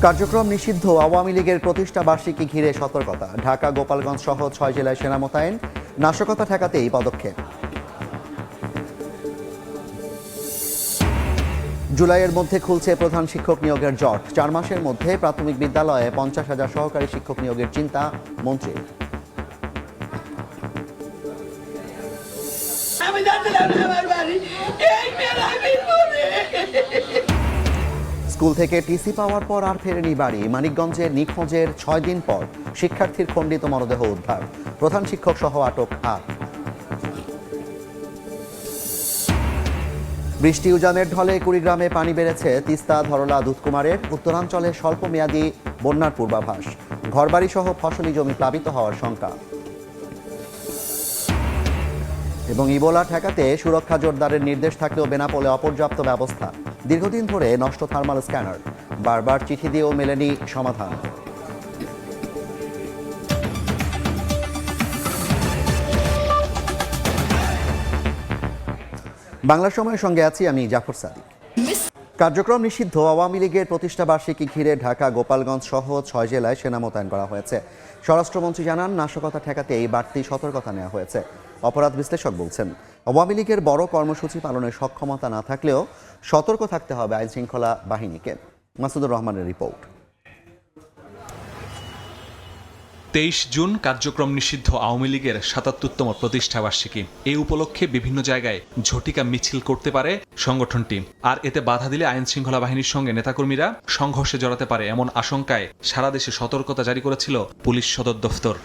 কার্যক্রম নিষিদ্ধ আওয়ামী লীগের প্রতিষ্ঠা বার্ষিকী ঘিরে সতর্কতা। ঢাকা, গোপালগঞ্জ সহ 6 জেলায় সেনা মোতায়েন, নাশকতা ঠেকাতে এই পদক্ষেপ। জুলাইয়ের মধ্যে খুলছে প্রধান শিক্ষক নিয়োগের জট। 4 মাসের মধ্যে প্রাথমিক বিদ্যালয়ে 50,000 সহকারী শিক্ষক নিয়োগের চিন্তা মন্ত্রী। স্কুল থেকে টিসি পাওয়ার পর আর ফেরেনি বাড়ি। মানিকগঞ্জের নিখোঁজের 6 দিন পর শিক্ষার্থীর খণ্ডিত মরদেহ উদ্ধার। প্রধান শিক্ষক সহ আটক 8। বৃষ্টি উজানের ঢলে কুড়িগ্রামে পানি বেড়েছে। তিস্তা, ধরলা, দুধকুমারের। উত্তরাঞ্চলে স্বল্প মেয়াদী বন্যার পূর্বাভাস। ঘরবাড়ি সহ ফসলি জমি প্লাবিত হওয়ার শঙ্কা। এবং ইবোলা ঠেকাতে সুরক্ষা জোরদারের নির্দেশ থাকলেও বেনাপোলে অপর্যাপ্ত ব্যবস্থা। দীর্ঘদিন ধরে নষ্ট থার্মাল স্ক্যানার, বারবার চিঠি দিয়েও মেলেনি সমাধান। বাংলা সময়ের সঙ্গে আছি আমি জাফর সাদিক। কার্যক্রম নিষিদ্ধ আওয়ামী লীগের প্রতিষ্ঠা বার্ষিকী ঘিরে ঢাকা, গোপালগঞ্জ সহ 6 জেলায় সেনা মোতায়েন করা হয়েছে। স্বরাষ্ট্রমন্ত্রী জানান, নাশকতা ঠেকাতে এই বাড়তি সতর্কতা নেওয়া হয়েছে। অপরাধ বিশ্লেষক বলছেন, আওয়ামী লীগের বড় কর্মসূচি পালনের সক্ষমতা না থাকলেও সতর্ক থাকতে হবে আইন শৃঙ্খলা বাহিনীকে। মাসুদুর রহমানের রিপোর্ট। 23 জুন কার্যক্রম নিষিদ্ধ আওয়ামী লীগের 77তম প্রতিষ্ঠাবার্ষিকী। এই উপলক্ষে বিভিন্ন জায়গায় ঝটিকা মিছিল করতে পারে সংগঠনটি। আর এতে বাধা দিলে আইন শৃঙ্খলা বাহিনীর সঙ্গে নেতাকর্মীরা সংঘর্ষে জড়াতে পারে, এমন আশঙ্কায় সারা দেশে সতর্কতা জারি করেছিল পুলিশ সদর দফতর।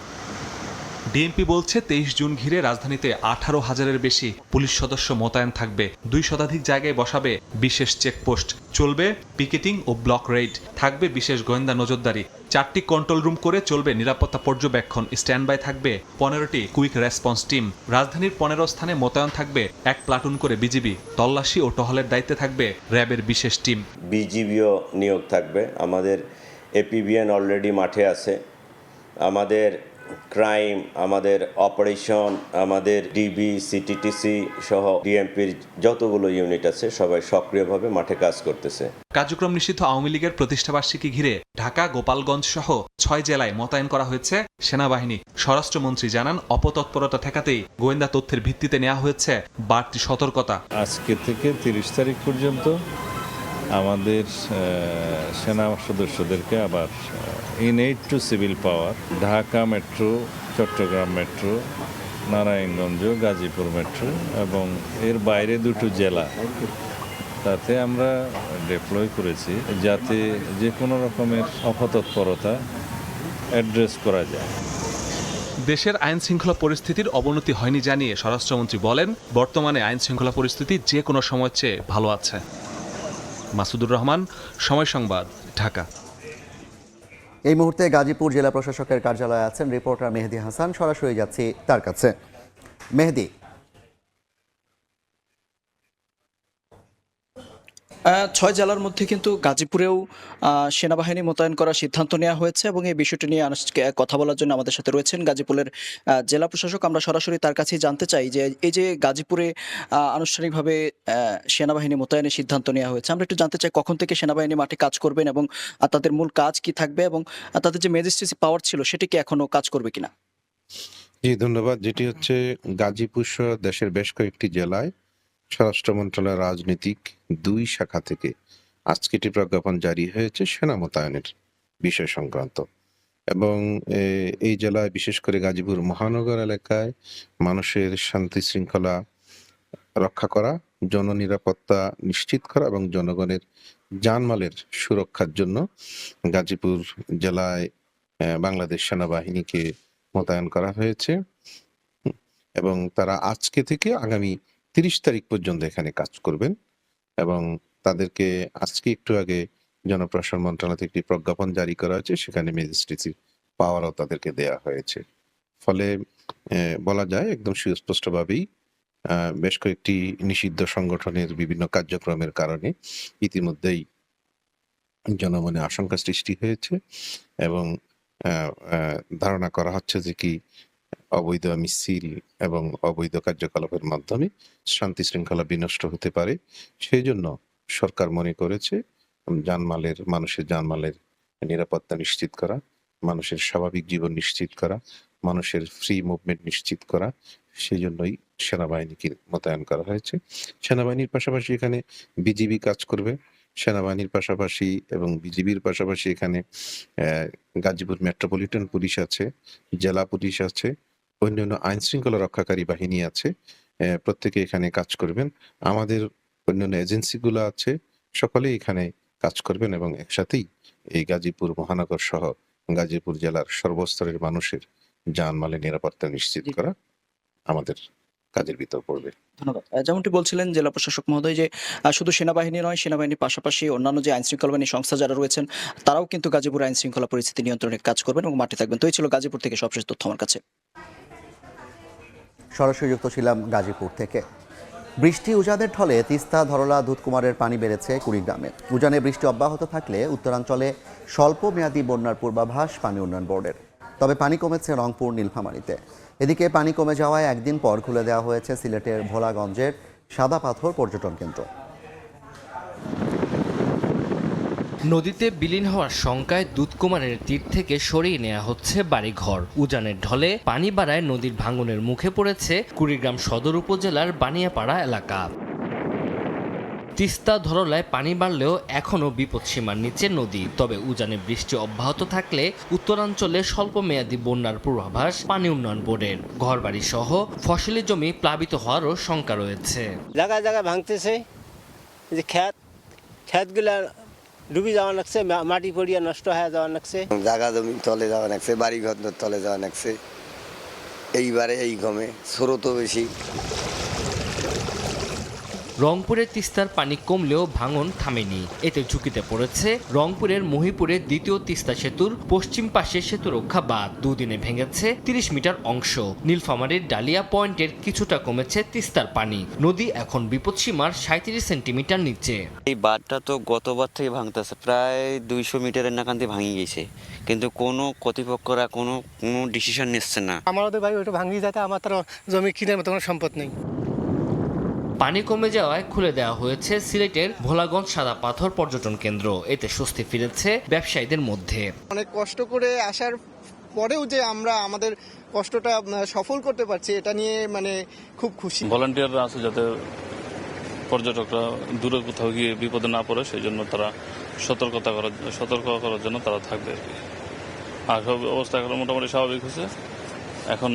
ডিএমপি বলছে 23 জুন ঘিরে রাজধানীতে 18,000-এর বেশি পুলিশ সদস্য মোতায়েন থাকবে। 2 শতাধিক জায়গায় বসাবে বিশেষ চেকপোস্ট। চলবে পিকেটিং ও ব্লক রেইড। থাকবে বিশেষ গোয়েন্দা নজরদারি। 4টি কন্ট্রোল রুম করে চলবে নিরাপত্তা পর্যবেক্ষণ। স্ট্যান্ড বাই থাকবে 15টি কুইক রেসপন্স টিম। রাজধানীর 15 স্থানে মোতায়েন থাকবে 1 প্লাটুন করে বিজিবি। তল্লাশি ও টহলের দায়িত্বে থাকবে র্যাবের বিশেষ টিম। বিজিবিও নিয়োগ থাকবে। আমাদের এপিবিএন অলরেডি মাঠে আছে। আমাদের ক্রাইম, আমাদের অপারেশন, আমাদের ডিবি, সিটিটিসি সহ ডিএমপির যতগুলো ইউনিট আছে সবাই সক্রিয়ভাবে মাঠে কাজ করতেছে। কার্যক্রম নিষিদ্ধ আওয়ামী লীগের প্রতিষ্ঠাবার্ষিকী ঘিরে ঢাকা, গোপালগঞ্জ সহ 6 জেলায় মোতায়েন করা হয়েছে সেনাবাহিনী। স্বরাষ্ট্রমন্ত্রী জানান, অপতৎপরতা ঠেকাতেই গোয়েন্দা তথ্যের ভিত্তিতে নেওয়া হয়েছে বাড়তি সতর্কতা। আজকে থেকে 30 তারিখ পর্যন্ত আমাদের সেনা সদস্যদেরকে আবার in aid to civil power Dhaka metro, Chattogram metro, Narayanganj, Gazipur metro এবং এর বাইরে 2টো জেলা, তাতে আমরা ডিপ্লয় করেছি যাতে যে কোনো রকমের অপতৎপরতা অ্যাড্রেস করা যায়। দেশের আইন শৃঙ্খলা পরিস্থিতির অবনতি হয়নি জানিয়ে স্বরাষ্ট্রমন্ত্রী বলেন, বর্তমানে আইন শৃঙ্খলা পরিস্থিতি যে কোনো সময়ের চেয়ে ভালো আছে। মাসুদুর রহমান, সময় সংবাদ, ঢাকা। এই মুহূর্তে গাজীপুর জেলা প্রশাসকের কার্যালয়ে আছেন রিপোর্টার মেহেদী হাসান। সরাসরি যাচ্ছি তার কাছে। মেহেদী, 6 জেলার মধ্যে কিন্তু গাজীপুরেও সেনাবাহিনী মোতায়েন করার সিদ্ধান্ত নেওয়া হয়েছে এবং এই বিষয়টি নিয়ে কথা বলার জন্য আমাদের সাথে রয়েছেন গাজীপুরের জেলা প্রশাসক। আমরা সরাসরি তার কাছেই জানতে চাই যে এই যে গাজীপুরে আনুষ্ঠানিকভাবে সেনাবাহিনী মোতায়েনের সিদ্ধান্ত নেওয়া হয়েছে, আমরা একটু জানতে চাই কখন থেকে সেনাবাহিনী মাঠে কাজ করবেন এবং তাদের মূল কাজ কি থাকবে এবং তাদের যে ম্যাজিস্ট্রেসি পাওয়ার ছিল সেটি কি এখনো কাজ করবে কিনা? জি, ধন্যবাদ। যেটি হচ্ছে গাজীপুর সহ দেশের বেশ কয়েকটি জেলায় স্বরাষ্ট্র মন্ত্রণালয়ের রাজনৈতিক 2 শাখা থেকে আজকে একটি প্রজ্ঞাপন জারি হয়েছে সেনা মোতায়েনের বিষয় সংক্রান্ত। এবং এই জেলায় বিশেষ করে গাজীপুর মহানগর এলাকায় মানুষের শান্তি শৃঙ্খলা রক্ষা করা, জননিরাপত্তা নিশ্চিত করা এবং জনগণের জানমালের সুরক্ষার জন্য গাজীপুর জেলায় বাংলাদেশ সেনাবাহিনীকে মোতায়েন করা হয়েছে এবং তারা আজকে থেকে আগামী 30 তারিখ পর্যন্ত এখানে কাজ করবেন। এবং তাদেরকে আজকে একটু আগে জনপ্রশাসন মন্ত্রণালয় থেকে একটি প্রজ্ঞাপন জারি করা হয়েছে, সেখানে ম্যাজিস্ট্রেসি পাওয়ারও তাদেরকে দেয়া হয়েছে। ফলে বলা যায় একদম সুস্পষ্টভাবেই বেশ কয়েকটি নিষিদ্ধ সংগঠনের বিভিন্ন কার্যক্রমের কারণে ইতিমধ্যেই জনমনে আশঙ্কা সৃষ্টি হয়েছে এবং ধারণা করা হচ্ছে যে কি অবৈধ মিছিল এবং অবৈধ কার্যকলাপের মাধ্যমে শান্তি শৃঙ্খলা বিনষ্ট হতে পারে। সেই জন্য সরকার মনে করেছে মানুষের জানমালের নিরাপত্তা নিশ্চিত করা, মানুষের স্বাভাবিক জীবন নিশ্চিত করা, মানুষের ফ্রি মুভমেন্ট নিশ্চিত করা, সেই জন্যই সেনাবাহিনীকে মোতায়েন করা হয়েছে। সেনাবাহিনীর পাশাপাশি এখানে বিজিবি কাজ করবে। সেনাবাহিনীর পাশাপাশি এবং বিজিবির পাশাপাশি এখানে গাজীপুর মেট্রোপলিটন পুলিশ আছে, জেলা পুলিশ আছে, অন্যান্য আইন শৃঙ্খলা রক্ষাকারী বাহিনী আছে। প্রত্যেকে এখানে কাজ করবেন। আমাদের অন্যান্য এজেন্সিগুলো আছে, সকলেই এখানে কাজ করবেন এবং একসাথেই এই গাজীপুর মহানগর সহ গাজীপুর জেলার সর্বস্তরের মানুষের জানমালের নিরাপত্তা নিশ্চিত করা আমাদের কাজের ভিতর পড়বে। ধন্যবাদ। যেমনটি বলছিলেন জেলা প্রশাসক মহোদয় যে শুধু সেনাবাহিনী নয়, সেনাবাহিনীর পাশাপাশি অন্যান্য যে আইন শৃঙ্খলা বাহিনী সংস্থা যারা রয়েছেন তারাও কিন্তু গাজীপুর আইন শৃঙ্খলা পরিস্থিতি নিয়ন্ত্রণে কাজ করবেন এবং মাঠে থাকবেন। তো এই ছিল গাজীপুর থেকে সবশেষ তথ্য আমার কাছে। সরাসরি যুক্ত ছিলাম গাজীপুর থেকে। বৃষ্টি উজানের ঢলে তিস্তা, ধরলা, দুধকুমারের পানি বেড়েছে কুড়িগ্রামে। উজানে বৃষ্টি অব্যাহত থাকলে উত্তরাঞ্চলে স্বল্প মেয়াদী বন্যার পূর্বাভাস পানি উন্নয়ন বোর্ডের। তবে পানি কমেছে রংপুর, নীলফামারীতে। এদিকে পানি কমে যাওয়ায় একদিন পর খুলে দেওয়া হয়েছে সিলেটের ভোলাগঞ্জের সাদা পাথর পর্যটন কেন্দ্র। নদীতে বিলীন হওয়ার শঙ্কায় দুধকুমারের তীর থেকে সরিয়ে নেওয়া হচ্ছে বাড়িঘর। উজানের ঢলে পানি বাড়ায় নদীর ভাঙনের মুখে পড়েছে কুড়িগ্রাম সদর উপজেলার বানিয়াপাড়া এলাকা। তিস্তা, ধরলায় পানি বাড়লেও এখনও বিপদসীমার নিচে নদী। তবে উজানে বৃষ্টি অব্যাহত থাকলে উত্তরাঞ্চলে স্বল্প মেয়াদী বন্যার পূর্বাভাস পানি উন্নয়ন বোর্ডের। ঘরবাড়ি সহ ফসলি জমি প্লাবিত হওয়ারও শঙ্কা রয়েছে। জায়গায় জায়গায় ভাঙতেছে, যে ক্ষেতগুলা ডুবি যাওয়া লাগছে, মাটি পড়িয়া নষ্ট হয়ে যাওয়া লাগছে, জায়গা জমি তলে যাওয়া লাগছে, বাড়ি ঘর তলে যাওয়া লাগছে। এইবারে এই গমে স্রোতও বেশি। রংপুরের তিস্তার পানি কমলেও ভাঙন থামেনি। এতে ঝুঁকিতে পড়েছে রংপুরের মহিপুরের দ্বিতীয় তিস্তা সেতুর পশ্চিম পাশে সেতু রক্ষা বাঁধ। দুদিনে ভেঙেছে 30 মিটার অংশ। নীলফামারীর ডালিয়া পয়েন্টের কিছুটা কমেছে তিস্তার পানি। নদী এখন বিপদসীমার 37 সেন্টিমিটার নিচে। এই বাঁধটা তো গতবার থেকে ভাঙতেছে, প্রায় 200 মিটারের নাকান্তি ভাঙি গেছে, কিন্তু কোনো কর্তৃপক্ষরা কোনো ডিসিশন নিচ্ছে না। আমাদের ভাই ওইটা ভাঙিয়ে যাতে আমার তার জমি কিনার মতো কোনো সম্পদ নেই। পানি কমে যাওয়ায় খুলে দেওয়া হয়েছে সিলেটের ভোলাগঞ্জ সাদা পাথর পর্যটন কেন্দ্র। এতে স্বস্তি ফিরেছে ব্যবসায়ীদের মধ্যে। অনেক কষ্ট করে আসার পরেও যে আমরা আমাদের কষ্টটা সফল করতে পারছি, এটা নিয়ে খুব খুশি। ভলান্টিয়াররা আছে যাতে পর্যটকরা দূরে কোথাও গিয়ে বিপদে না পড়ে, সেই জন্য তারা সতর্ক করার জন্য তারা থাকবে আর কি। আর সব অবস্থা এখন মোটামুটি স্বাভাবিক হয়েছে, এখন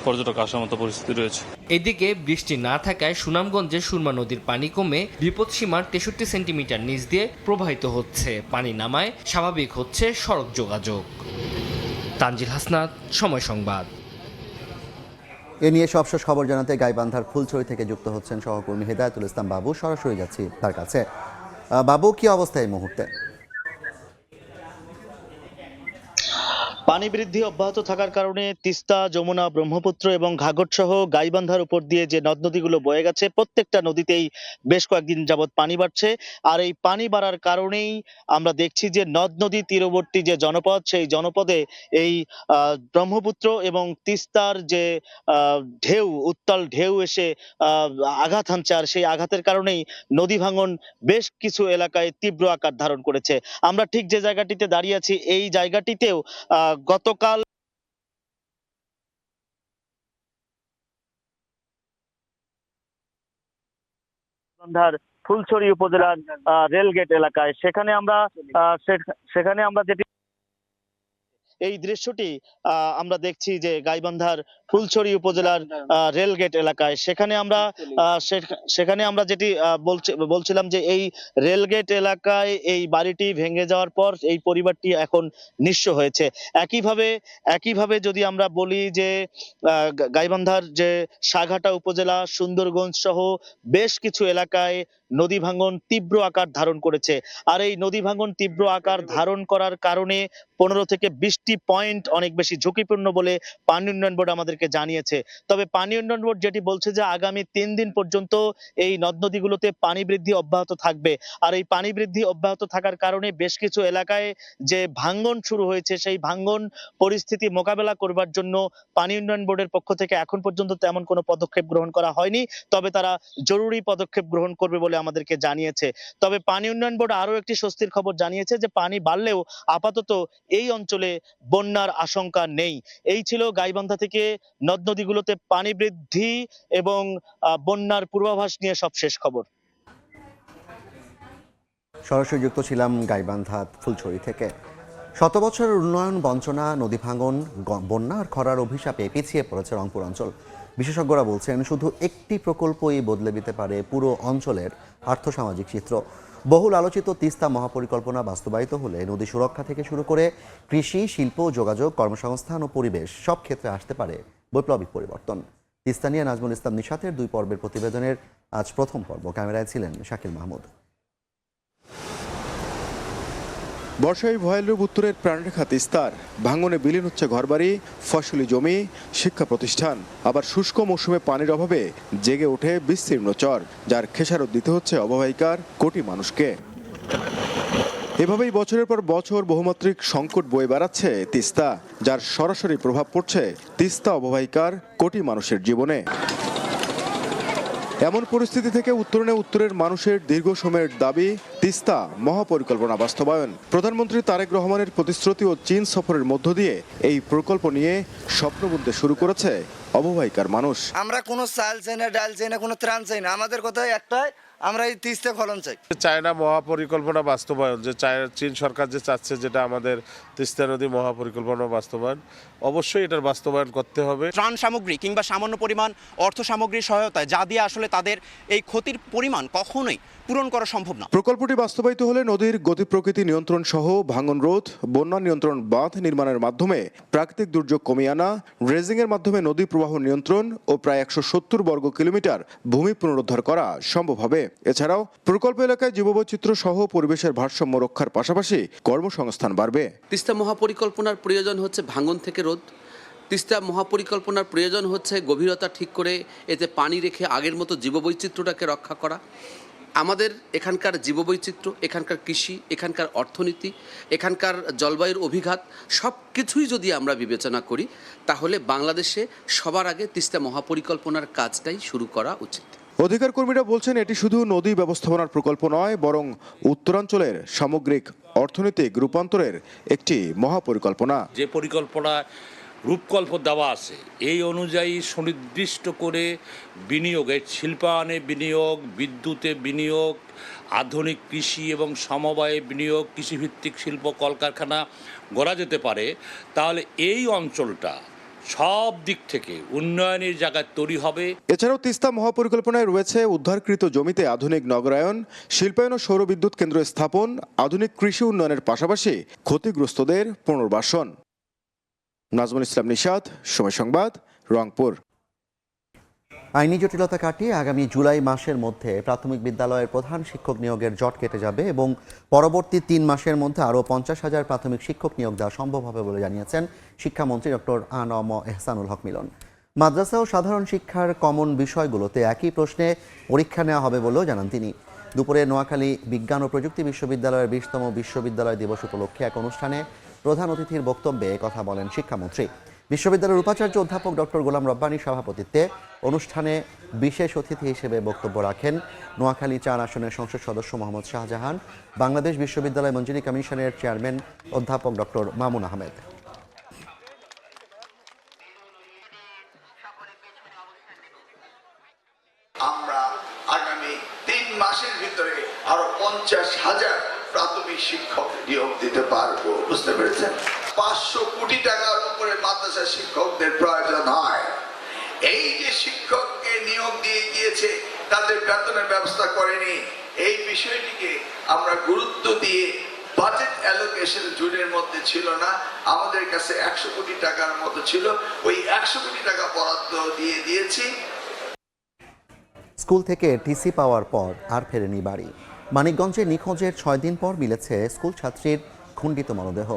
পর্যটক আসার মতো পরিস্থিতি রয়েছে। এদিকে বৃষ্টি না থাকায় সুনামগঞ্জে সুরমা নদীর পানি কমে বিপদসীমার 63 সেন্টিমিটার নিচ দিয়ে প্রবাহিত হচ্ছে। পানি নামায় স্বাভাবিক হচ্ছে সড়ক যোগাযোগ। তানজিল হাসনাত, সময় সংবাদ। এ নিয়ে সবশেষ খবর জানাতে গাইবান্ধার ফুলছড়ি থেকে যুক্ত হচ্ছেন সহকর্মী হেদায়েতুল ইসলাম বাবু। সরাসরি যাচ্ছি তার কাছে। বাবু, কি অবস্থা এই মুহূর্তে? পানি বৃদ্ধি অব্যাহত থাকার কারণে তিস্তা, যমুনা, ব্রহ্মপুত্র এবং ঘাঘট সহ গাইবান্ধার উপর দিয়ে যে নদ নদীগুলো বয়ে গেছে, প্রত্যেকটা নদীতেই বেশ কয়েকদিন যাবৎ পানি বাড়ছে। আর এই পানি বাড়ার কারণেই আমরা দেখছি যে নদ নদী তীরবর্তী যে জনপদ, সেই জনপদে এই ব্রহ্মপুত্র এবং তিস্তার যে ঢেউ, উত্তাল ঢেউ এসে আঘাত হানছে। আর সেই আঘাতের কারণেই নদী ভাঙন বেশ কিছু এলাকায় তীব্র আকার ধারণ করেছে। আমরা ঠিক যে জায়গাটিতে দাঁড়িয়ে আছি, এই জায়গাটিতেও গতকাল ফুলছড়ি উপজেলার রেলগেট এলাকায়, সেখানে আমরা যেটি এই দৃশ্যটি আমরা দেখছি যে গাইবান্ধার ফুলছড়ি উপজেলার রেলগেট এলাকায়, সেখানে আমরা যেটি বলছিলাম যে এই রেলগেট এলাকায় এই বাড়িটি ভেঙে যাওয়ার পর এই পরিবারটি এখন নিঃস্ব হয়েছে। একইভাবে যদি আমরা বলি যে গাইবান্ধার যে সাঘাটা উপজেলা, সুন্দরগঞ্জ সহ বেশ কিছু এলাকায় নদী ভাঙন তীব্র আকার ধারণ করেছে। আর এই নদী ভাঙন তীব্র আকার ধারণ করার কারণে 15 থেকে 20 একটি পয়েন্ট অনেক বেশি ঝুঁকিপূর্ণ বলে পানি উন্নয়ন বোর্ড আমাদেরকে জানিয়েছে। তবে পানি উন্নয়ন বোর্ড যেটি বলছে যে আগামী 3 দিন পর্যন্ত এই নদ নদীগুলোতে পানি বৃদ্ধি অব্যাহত থাকবে। আর এই পানি বৃদ্ধি অব্যাহত থাকার কারণে বেশ কিছু এলাকায় যে ভাঙ্গন শুরু হয়েছে, সেই ভাঙ্গন পরিস্থিতি মোকাবেলা করবার জন্য পানি উন্নয়ন বোর্ডের পক্ষ থেকে এখন পর্যন্ত তেমন কোনো পদক্ষেপ গ্রহণ করা হয়নি। তবে তারা জরুরি পদক্ষেপ গ্রহণ করবে বলে আমাদেরকে জানিয়েছে। তবে পানি উন্নয়ন বোর্ড আরো একটি স্বস্তির খবর জানিয়েছে যে পানি বাড়লেও আপাতত এই অঞ্চলে বন্যার আশঙ্কা নেই। এই ছিল গাইবান্ধা থেকে নদ নদীগুলোতে পানি বৃদ্ধি এবং বন্যার পূর্বাভাস নিয়ে সবশেষ খবর। সরাসরি যুক্ত ছিলাম গাইবান্ধা ফুলছড়ি থেকে। শত বছরের উন্নয়ন বঞ্চনা, নদী ভাঙন, বন্যা আর খরার অভিশাপে পিছিয়ে পড়েছে রংপুর অঞ্চল। বিশেষজ্ঞরা বলছেন শুধু একটি প্রকল্পই বদলে দিতে পারে পুরো অঞ্চলের আর্থসামাজিক চিত্র। বহুল আলোচিত তিস্তা মহাপরিকল্পনা বাস্তবায়িত হলে নদী সুরক্ষা থেকে শুরু করে কৃষি, শিল্প, যোগাযোগ, কর্মসংস্থান ও পরিবেশ সব ক্ষেত্রে আসতে পারে বৈপ্লবিক পরিবর্তন। তিস্তা নিয়ে নাজমুল ইসলাম নিশাতের 2 পর্বের প্রতিবেদনের আজ প্রথম পর্ব। ক্যামেরায় ছিলেন শাকিল মাহমুদ। বর্ষায় ভয়াল রূপ উত্তরের প্রাণরেখা তিস্তার। ভাঙনে বিলীন হচ্ছে ঘরবাড়ি, ফসলি জমি, শিক্ষা প্রতিষ্ঠান। আবার শুষ্ক মৌসুমে পানির অভাবে জেগে ওঠে বিস্তীর্ণ চর, যার খেসারত দিতে হচ্ছে অববাহিকার কোটি মানুষকে। এভাবেই বছরের পর বছর বহুমাত্রিক সংকট বয়ে বেড়াচ্ছে তিস্তা, যার সরাসরি প্রভাব পড়ছে তিস্তা অববাহিকার কোটি মানুষের জীবনে। এমন পরিস্থিতি থেকে উত্তরণে উত্তরের মানুষের দীর্ঘ সময়ের দাবি তিস্তা মহাপরিকল্পনা বাস্তবায়ন। প্রধানমন্ত্রী তারেক রহমানের প্রতিশ্রুতি ও চীন সফরের মধ্য দিয়ে এই প্রকল্প নিয়ে স্বপ্ন বুনতে শুরু করেছে অববাহিকার মানুষ। আমরা কোনো চাল চাই না, ডাল চাই না, কোনো ত্রাণ চাই না, আমাদের কথা একটাই, আমরা এই তিস্তা ফলন চাই। চায়না মহাপরিকল্পনা বাস্তবায়ন, যে চীন সরকার যে চাচ্ছে, যেটা আমাদের তিস্তা নদী মহাপরিকল্পনা বাস্তবায়ন, অবশ্যই এটার বাস্তবায়ন করতে হবে। ত্রাণ সামগ্রী কিংবা সামান্য পরিমাণ অর্থ সামগ্রীর সহায়তায় যা দিয়ে আসলে তাদের এই ক্ষতির পরিমাণ কখনোই পূরণ করা সম্ভব না। প্রকল্পটি বাস্তবায়িত হলে নদীর গতি প্রকৃতি নিয়ন্ত্রণ সহ ভাঙন রোধ, বন্যা নিয়ন্ত্রণ বাঁধ নির্মাণের মাধ্যমে প্রাকৃতিক দুর্যোগ কমিয়ে আনা, ড্রেজিং এর মাধ্যমে নদী প্রবাহ নিয়ন্ত্রণ ও প্রায় 170 বর্গ কিলোমিটার ভূমি পুনরুদ্ধার করা সম্ভব হবে। এছাড়াও প্রকল্প এলাকায় জীববৈচিত্র্য সহ পরিবেশের ভারসাম্য রক্ষার পাশাপাশি কর্মসংস্থান বাড়বে। তিস্তা মহাপরিকল্পনার প্রয়োজন হচ্ছে ভাঙন থেকে রোধ। তিস্তা মহাপরিকল্পনার প্রয়োজন হচ্ছে গভীরতা ঠিক করে এতে পানি রেখে আগের মতো জীববৈচিত্র্যটাকে রক্ষা করা। আমাদের এখানকার জীববৈচিত্র্য, এখানকার কৃষি, এখানকার অর্থনীতি, এখানকার জলবায়ুর অভিঘাত সব কিছুই যদি আমরা বিবেচনা করি, তাহলে বাংলাদেশে সবার আগে তিস্তা মহাপরিকল্পনার কাজটাই শুরু করা উচিত। অধিকার কর্মীরা বলছেন এটি শুধু নদী ব্যবস্থাপনার প্রকল্প নয়, বরং উত্তরাঞ্চলের সামগ্রিক অর্থনৈতিক রূপান্তরের একটি মহাপরিকল্পনা। যে পরিকল্পনা রূপকল্প দেওয়া আছে এই অনুযায়ী সুনির্দিষ্ট করে বিনিয়োগের, শিল্পায়নে বিনিয়োগ, বিদ্যুতে বিনিয়োগ, আধুনিক কৃষি এবং সমবায়ে বিনিয়োগ, কৃষিভিত্তিক শিল্প কলকারখানা গড়া যেতে পারে, তাহলে এই অঞ্চলটা সব দিক থেকে উন্নয়নের জায়গায় তৈরি হবে। এছাড়াও তিস্তা মহাপরিকল্পনায় রয়েছে উদ্ধারকৃত জমিতে আধুনিক নগরায়ন, শিল্পায়ন ও সৌরবিদ্যুৎ কেন্দ্র স্থাপন, আধুনিক কৃষি উন্নয়নের পাশাপাশি ক্ষতিগ্রস্তদের পুনর্বাসন। নাজমুল ইসলাম নিশাত, সময় সংবাদ, রংপুর। আইনি জটিলতা কাটিয়ে আগামী জুলাই মাসের মধ্যে প্রাথমিক বিদ্যালয়ের প্রধান শিক্ষক নিয়োগের জট কেটে যাবে এবং পরবর্তী 3 মাসের মধ্যে আরও 50,000 প্রাথমিক শিক্ষক নিয়োগ দেওয়া সম্ভব হবে বলে জানিয়েছেন শিক্ষামন্ত্রী ডক্টর আ.ন.ম এহসানুল হক মিলন। মাদ্রাসা ও সাধারণ শিক্ষার কমন বিষয়গুলোতে একই প্রশ্নে পরীক্ষা নেওয়া হবে বলেও জানান তিনি। দুপুরে নোয়াখালী বিজ্ঞান ও প্রযুক্তি বিশ্ববিদ্যালয়ের 20তম বিশ্ববিদ্যালয় দিবস উপলক্ষে এক অনুষ্ঠানে প্রধান অতিথির বক্তব্যে কথা বলেন শিক্ষামন্ত্রী। বিশ্ববিদ্যালয়ের উপাচার্য অধ্যাপক ডক্টর গোলাম রব্বানীর সভাপতিত্বে অনুষ্ঠানে বিশেষ অতিথি হিসেবে বক্তব্য রাখেন নোয়াখালী 4 আসনের সংসদ সদস্য মোহাম্মদ শাহজাহান, বাংলাদেশ বিশ্ববিদ্যালয় মঞ্জুরি কমিশনের চেয়ারম্যান অধ্যাপক ডক্টর মামুন আহমেদ। আমরা আগামী 3 মাসের ভিতরে আরো 50,000 প্রাথমিক শিক্ষক নিয়োগ দিতে পারবো। বুঝতে পেরেছেন? 500 কোটি টাকার উপরে মাদ্রাসা শিক্ষকদের প্রয়োজন হয়। এই যে শিক্ষককে নিয়োগ দিয়ে গিয়েছে, তাদের বেতনের ব্যবস্থা করেনি, এই বিষয়টিকে আমরা গুরুত্ব দিয়ে বাজেট অ্যালোকেশন জুনের মধ্যে ছিল না, আমাদের কাছে 100 কোটি টাকার মতো ছিল, ওই 100 কোটি টাকা বরাদ্দ দিয়ে দিয়েছি। স্কুল থেকে টিসি পাওয়ার পর আর ফেরেনি বাড়ি। মানিকগঞ্জে নিখোঁজের 6 দিন পর মিলেছে স্কুল ছাত্রীর খণ্ডিত মরদেহ।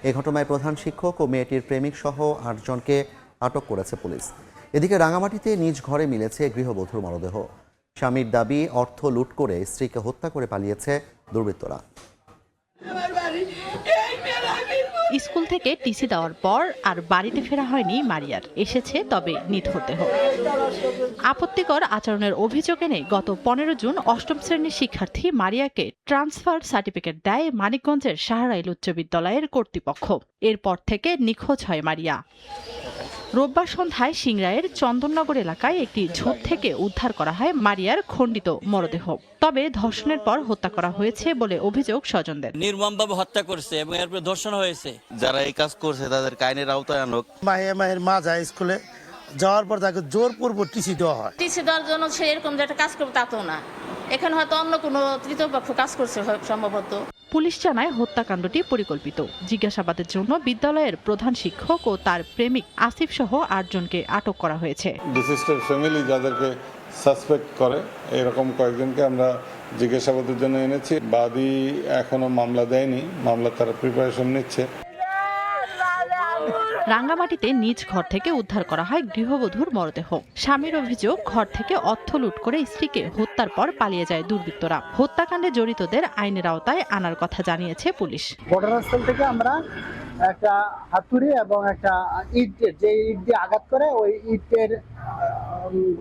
এ ঘটনায় প্রধান শিক্ষক ও মেয়েটির প্রেমিক সহ 8 জনকে আটক করেছে পুলিশ। এদিকে রাঙামাটিতে নিজ ঘরে মিলেছে গৃহবধূর মরদেহ। স্বামীর দাবি, অর্থ লুট করে স্ত্রীকে হত্যা করে পালিয়েছে দুর্বৃত্তরা। স্কুল থেকে টিসি দেওয়ার পর আর বাড়িতে ফেরা হয়নি মারিয়ার, এসেছে তবে নিথর। আপত্তিকর আচরণের অভিযোগ এনে গত 15 জুন 8ম শ্রেণীর শিক্ষার্থী মারিয়াকে ট্রান্সফার সার্টিফিকেট দেয় মানিকগঞ্জের শাহরাইল উচ্চ বিদ্যালয়ের কর্তৃপক্ষ। এরপর থেকে নিখোঁজ হয় মারিয়া। রোববার সন্ধ্যায় সিংড়াইয়ের চন্দননগর এলাকায় একটি ঝোপ থেকে উদ্ধার করা হয় মারিয়ার খণ্ডিত মরদেহ। তবে ধর্ষণের পর হত্যা করা হয়েছে বলে অভিযোগ স্বজনদের। নির্মমভাবে হত্যা করেছে এবং এরপর ধর্ষণ হয়েছে। যারা এই কাজ করছে তাদের আইনের আওতায় আনুক। মায়ের মা যায় স্কুলে, যাওয়ার পর তাকে জোরপূর্বক টিসি দেওয়া হয়। টিসি দেওয়ার জন্য সে এরকম যে একটা কাজ করবে তা তো না, এখানে হয়তো অন্য কোনো তৃতীয় পক্ষ কাজ করছে সম্ভবত। পুলিশ জানায় হত্যাকাণ্ডটি পরিকল্পিত। জিজ্ঞাসাবাদের জন্য বিদ্যালয়ের প্রধান শিক্ষক ও তার প্রেমিক আসিফ সহ 8 জনকে আটক করা হয়েছে। ডিসিস্টের ফ্যামিলি যাদেরকে সাসপেক্ট করে এরকম কয়েকজনকে আমরা জিজ্ঞাসাবাদের জন্য এনেছি। বাদী এখনো মামলা দেয়নি, মামলা তারা প্রিপারেশন নিচ্ছে। রাঙ্গামাটিতে নিজ ঘর থেকে উদ্ধার করা হয় গৃহবধূর মরদেহ। স্বামীর অভিযোগ, ঘর থেকে অর্থ লুট করে স্ত্রীকে হত্যার পর পালিয়ে যায় দুর্বৃত্তরা। হত্যাকাণ্ডে জড়িতদের আইনের আওতায় আনার কথা জানিয়েছে পুলিশ। ঘটনাস্থল থেকে আমরা একটা হাতুড়ি এবং একটা ইট, যে ইট দিয়ে আঘাত করে ওই ইটের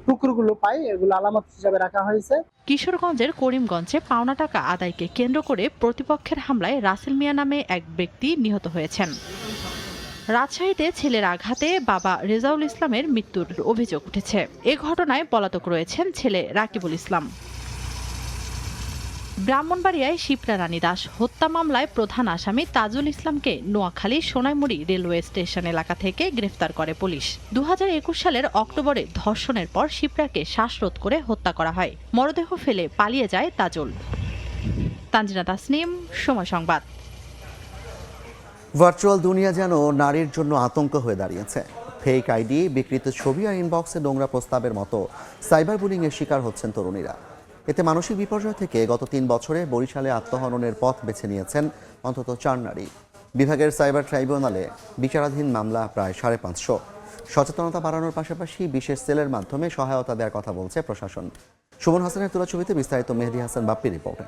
টুকরোগুলো পাই, এগুলো আলামত হিসাবে রাখা হয়েছে। কিশোরগঞ্জের করিমগঞ্জে পাওনা টাকা আদায়কে কেন্দ্র করে প্রতিপক্ষের হামলায় রাসেল মিয়া নামে এক ব্যক্তি নিহত হয়েছেন। রাজশাহীতে ছেলের আঘাতে বাবা রেজাউল ইসলামের মৃত্যুর অভিযোগ উঠেছে। এ ঘটনায় পলাতক রয়েছেন ছেলে রাকিবুল ইসলাম। ব্রাহ্মণবাড়িয়ায় শিপ্রা রানী দাস হত্যা মামলায় প্রধান আসামি তাজুল ইসলামকে নোয়াখালী সোনাইমুড়ি রেলওয়ে স্টেশন এলাকা থেকে গ্রেফতার করে পুলিশ। 2021 সালের অক্টোবরে ধর্ষণের পর শিপ্রাকে শ্বাসরোধ করে হত্যা করা হয়। মরদেহ ফেলে পালিয়ে যায় তাজুল। তানজিনা তাসনিম, সময় সংবাদ। ভার্চুয়াল দুনিয়া যেন নারীর জন্য আতঙ্ক হয়ে দাঁড়িয়েছে। ফেক আইডি, বিকৃত ছবি আর ইনবক্সে নোংরা প্রস্তাবের মতো সাইবার বুলিংয়ের শিকার হচ্ছেন তরুণীরা। এতে মানসিক বিপর্যয় থেকে গত 3 বছরে বরিশালে আত্মহননের পথ বেছে নিয়েছেন অন্তত 4 নারী। বিভাগের সাইবার ট্রাইব্যুনালে বিচারাধীন মামলা প্রায় 550। সচেতনতা বাড়ানোর পাশাপাশি বিশেষ সেলের মাধ্যমে সহায়তা দেওয়ার কথা বলছে প্রশাসন। সুমন হাসানের তোলা ছবিতে বিস্তারিত মেহেদী হাসান বাপ্পি রিপোর্টে।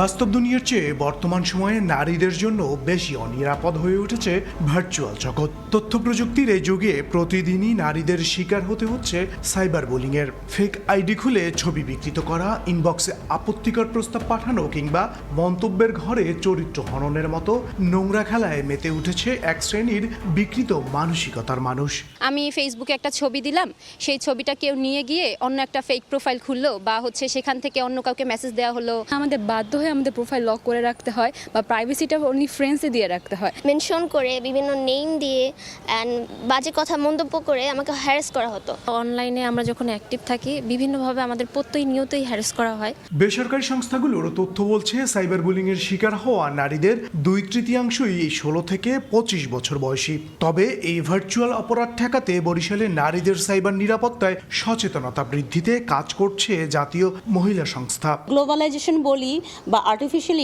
বাস্তব দুনিয়ার চেয়ে বর্তমান সময়ে নারীদের জন্য বেশি অনিরাপদ হয়ে উঠেছে ভার্চুয়াল জগৎ। তথ্য প্রযুক্তির এই যুগে প্রতিদিনই নারীদের শিকার হতে হচ্ছে সাইবার বুলিংয়ের। ফেক আইডি খুলে ছবি বিকৃত করা, ইনবক্সে আপত্তিকর প্রস্তাব পাঠানো কিংবা মন্তব্যের ঘরে চরিত্র হননের মতো নোংরা খেলায় মেতে উঠেছে এক শ্রেণীর বিকৃত মানসিকতার মানুষ। আমি ফেসবুকে একটা ছবি দিলাম, সেই ছবিটা কেউ নিয়ে গিয়ে অন্য একটা ফেক প্রোফাইল খুললো বা সেখান থেকে অন্য কাউকে মেসেজ দেওয়া হলো। আমাদের বাধ্য হয়ে আমাদের প্রোফাইল লক করে রাখতে হয় বা প্রাইভেসিটা অনলি ফ্রেন্ডসে দিয়ে রাখতে হয়। মেনশন করে বিভিন্ন নেম দিয়ে এন্ড বাজে কথা মন্তব্য করে আমাকে হ্যারাস করা হতো। অনলাইনে আমরা যখন অ্যাক্টিভ থাকি বিভিন্নভাবে আমাদের প্রতিনিয়তই হ্যারাস করা হয়। বেসরকারি সংস্থাগুলোর তথ্য বলছে সাইবার বুলিং এর শিকার হওয়া নারীদের 2/3 এই 16 থেকে 25 বছর বয়সী। তবে এই ভার্চুয়াল অপরাধ ঠেকাতে বরিশালে নারীদের সাইবার নিরাপত্তায় সচেতনতা বৃদ্ধিতে কাজ করছে জাতীয় মহিলা সংস্থা। গ্লোবালাইজেশন বলি বা আর্টিফিশিয়াল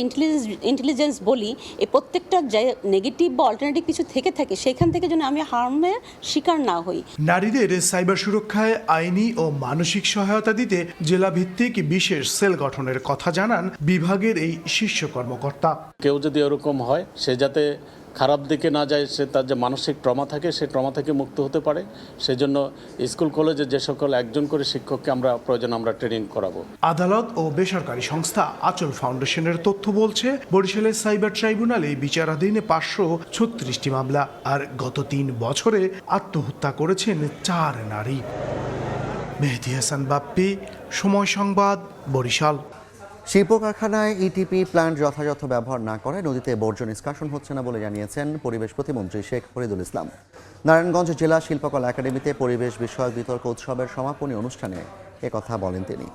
ইন্টেলিজেন্স বলি, এই প্রত্যেকটা যে নেগেটিভ বা অল্টারনেটিভ কিছু থেকে থাকে সেখান থেকে যেন আমি হার্মের শিকার না হই। নারীদের সাইবার সুরক্ষায় আইনি ও মানসিক সহায়তা দিতে জেলা ভিত্তিক বিশেষ সেল গঠনের কথা জানান বিভাগের এই শীর্ষ কর্মকর্তা। কেউ যদি এরকম হয় সে যাতে খারাপ দিকে না যায়, সে তার যে মানসিক ট্রমা থাকে সেই ট্রমা থেকে মুক্ত হতে পারে, সেজন্য স্কুল কলেজে যে সকল একজন করে শিক্ষককে আমরা ট্রেনিং করাবো। আদালত ও বেসরকারি সংস্থা আচল ফাউন্ডেশনের তথ্য বলছে বরিশালের সাইবার ট্রাইব্যুনালে বিচারাধীন 536টি মামলা, আর গত 3 বছরে আত্মহত্যা করেছেন 4 নারী। মেহেদী হাসান বাপ্পি, সময় সংবাদ, বরিশাল। শিল্প কারখানায় ইটিপি প্ল্যান্ট যথাযথ ব্যবহার না করায় নদীতে বর্জ্য নিষ্কাশন হচ্ছে না বলে জানিয়েছেন পরিবেশ প্রতিমন্ত্রী শেখ ফরিদুল ইসলাম। নারায়ণগঞ্জ জেলা শিল্পকলা একাডেমিতে পরিবেশ বিষয়ক বিতর্ক উৎসবের সমাপনী অনুষ্ঠানে একথা বলেন তিনি।